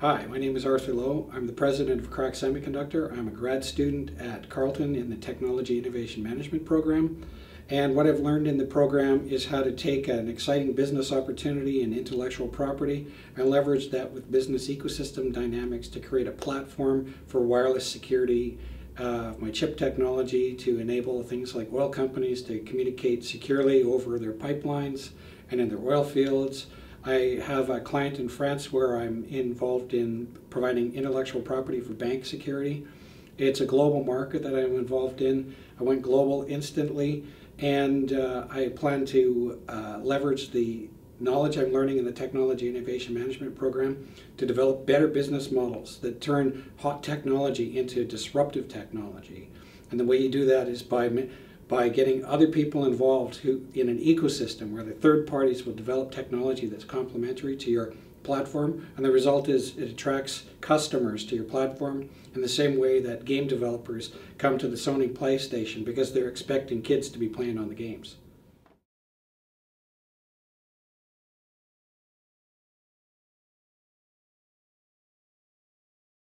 Hi, my name is Arthur Lowe. I'm the president of Crack Semiconductor. I'm a grad student at Carleton in the Technology Innovation Management program. And what I've learned in the program is how to take an exciting business opportunity in intellectual property and leverage that with business ecosystem dynamics to create a platform for wireless security, my chip technology to enable things like oil companies to communicate securely over their pipelines and in their oil fields. I have a client in France where I'm involved in providing intellectual property for bank security. It's a global market that I'm involved in. I went global instantly, and I plan to leverage the knowledge I'm learning in the Technology Innovation Management program to develop better business models that turn hot technology into disruptive technology. And the way you do that is by getting other people involved in an ecosystem where the third parties will develop technology that's complementary to your platform, and the result is it attracts customers to your platform in the same way that game developers come to the Sony PlayStation because they're expecting kids to be playing on the games.